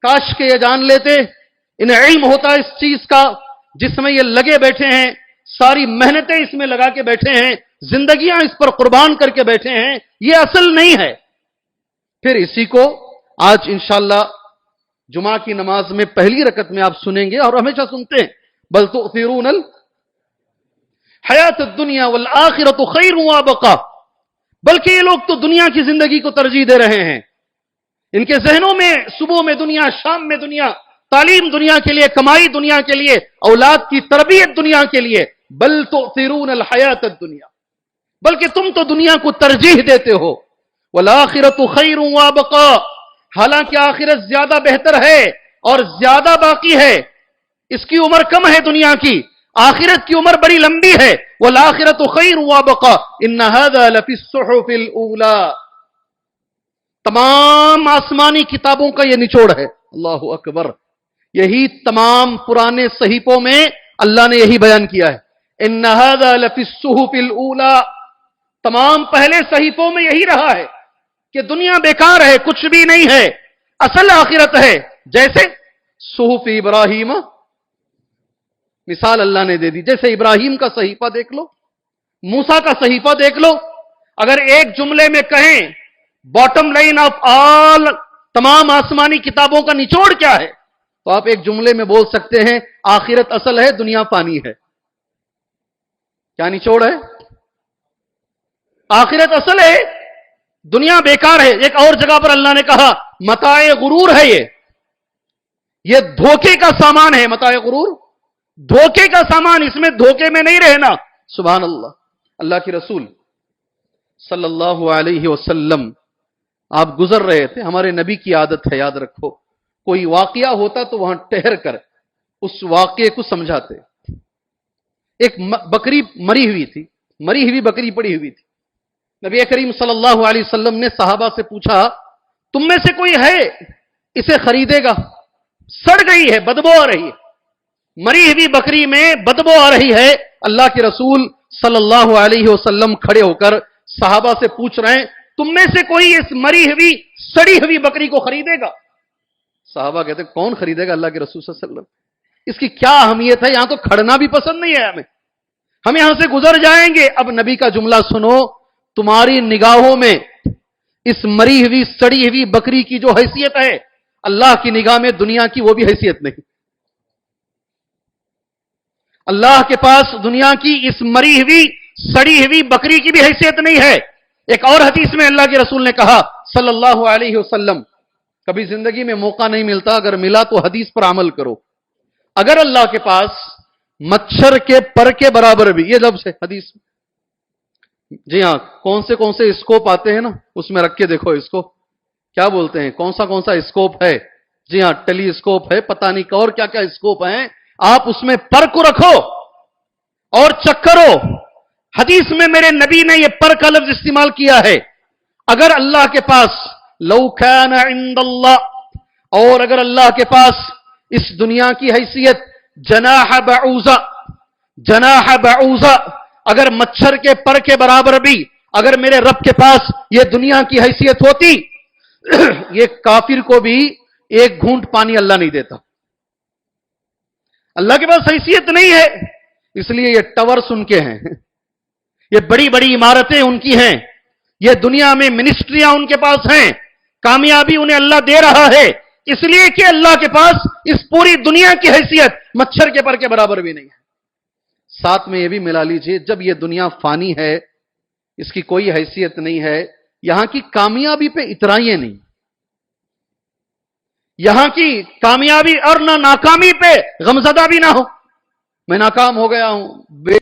کاش کہ یہ جان لیتے، انہیں علم ہوتا اس چیز کا جس میں یہ لگے بیٹھے ہیں، ساری محنتیں اس میں لگا کے بیٹھے ہیں، زندگیاں اس پر قربان کر کے بیٹھے ہیں، یہ اصل نہیں ہے۔ پھر اسی کو آج انشاءاللہ جمعہ کی نماز میں پہلی رکعت میں آپ سنیں گے، اور ہمیشہ سنتے ہیں، بل تؤثرون الحیات الدنیا والآخرۃ خیر وابقا، بلکہ یہ لوگ تو دنیا کی زندگی کو ترجیح دے رہے ہیں، ان کے ذہنوں میں صبح میں دنیا، شام میں دنیا، تعلیم دنیا کے لیے، کمائی دنیا کے لیے، اولاد کی تربیت دنیا کے لیے۔ بل تؤثرون الحیات الدنیا، بلکہ تم تو دنیا کو ترجیح دیتے ہو۔ والآخرۃ خیر وابقا، حالانکہ آخرت زیادہ بہتر ہے اور زیادہ باقی ہے، اس کی عمر کم ہے دنیا کی، آخرت کی عمر بڑی لمبی ہے۔ والآخرۃ خیر وابقا ان ھذا لفی الصحف الاولی، تمام آسمانی کتابوں کا یہ نچوڑ ہے۔ اللہ اکبر، یہی تمام پرانے صحیفوں میں اللہ نے یہی بیان کیا ہے، ان ھذا لفی الصحف الاولی، تمام پہلے صحیفوں میں یہی رہا ہے کہ دنیا بیکار ہے، کچھ بھی نہیں ہے، اصل آخرت ہے۔ جیسے صحف ابراہیم، مثال اللہ نے دے دی، جیسے ابراہیم کا صحیفہ دیکھ لو، موسیٰ کا صحیفہ دیکھ لو، اگر ایک جملے میں کہیں باٹم لائن آف آل، تمام آسمانی کتابوں کا نچوڑ کیا ہے، تو آپ ایک جملے میں بول سکتے ہیں آخرت اصل ہے، دنیا فانی ہے۔ کیا نچوڑ ہے؟ آخرت اصل ہے، دنیا بیکار ہے۔ ایک اور جگہ پر اللہ نے کہا متاع غرور ہے، یہ دھوکے کا سامان ہے۔ متاع غرور، دھوکے کا سامان، اس میں دھوکے میں نہیں رہنا۔ سبحان اللہ۔ اللہ کے رسول صلی اللہ علیہ وسلم آپ گزر رہے تھے، ہمارے نبی کی عادت ہے، یاد رکھو، کوئی واقعہ ہوتا تو وہاں ٹھہر کر اس واقعے کو سمجھاتے۔ ایک بکری مری ہوئی تھی، مری ہوئی بکری پڑی ہوئی تھی۔ نبی کریم صلی اللہ علیہ وسلم نے صحابہ سے پوچھا تم میں سے کوئی ہے اسے خریدے گا؟ سڑ گئی ہے، بدبو آ رہی ہے، مری ہوئی بکری میں بدبو آ رہی ہے۔ اللہ کے رسول صلی اللہ علیہ وسلم کھڑے ہو کر صحابہ سے پوچھ رہے ہیں تم میں سے کوئی اس مری ہوئی سڑی ہوئی بکری کو خریدے گا؟ صحابہ کہتے ہیں کون خریدے گا اللہ کے رسول صلی اللہ علیہ وسلم، اس کی کیا اہمیت ہے، یہاں تو کھڑنا بھی پسند نہیں ہے ہمیں، ہم یہاں سے گزر جائیں گے۔ اب نبی کا جملہ سنو، تمہاری نگاہوں میں اس مری ہوئی سڑی ہوئی بکری کی جو حیثیت ہے، اللہ کی نگاہ میں دنیا کی وہ بھی حیثیت نہیں۔ اللہ کے پاس دنیا کی اس مری ہوئی سڑی ہوئی بکری کی بھی حیثیت نہیں ہے۔ ایک اور حدیث میں اللہ کے رسول نے کہا صلی اللہ علیہ وسلم، کبھی زندگی میں موقع نہیں ملتا، اگر ملا تو حدیث پر عمل کرو، اگر اللہ کے پاس مچھر کے پر کے برابر بھی، یہ لفظ ہے حدیث میں، جی ہاں، کون سے اسکوپ آتے ہیں نا، اس میں رکھ کے دیکھو، اس کو کیا بولتے ہیں، کون سا اسکوپ ہے، جی ہاں ٹیلی اسکوپ ہے، پتہ نہیں اور کیا کیا اسکوپ ہیں، آپ اس میں پر کو رکھو اور چیک کرو۔ حدیث میں میرے نبی نے یہ پر کا لفظ استعمال کیا ہے۔ اگر اللہ کے پاس لو کان عند اللہ، اور اگر اللہ کے پاس اس دنیا کی حیثیت جناح بعوضہ، اگر مچھر کے پر کے برابر بھی اگر میرے رب کے پاس یہ دنیا کی حیثیت ہوتی، یہ کافر کو بھی ایک گھونٹ پانی اللہ نہیں دیتا۔ اللہ کے پاس حیثیت نہیں ہے، اس لیے یہ ٹاورز ان کے ہیں، یہ بڑی بڑی عمارتیں ان کی ہیں، یہ دنیا میں منسٹریاں ان کے پاس ہیں، کامیابی انہیں اللہ دے رہا ہے، اس لیے کہ اللہ کے پاس اس پوری دنیا کی حیثیت مچھر کے پر کے برابر بھی نہیں ہے۔ ساتھ میں یہ بھی ملا لیجئے، جب یہ دنیا فانی ہے، اس کی کوئی حیثیت نہیں ہے، یہاں کی کامیابی پہ اترائیے نہیں، یہاں کی کامیابی اور نہ ناکامی پہ غمزدہ بھی نہ ہو، میں ناکام ہو گیا ہوں،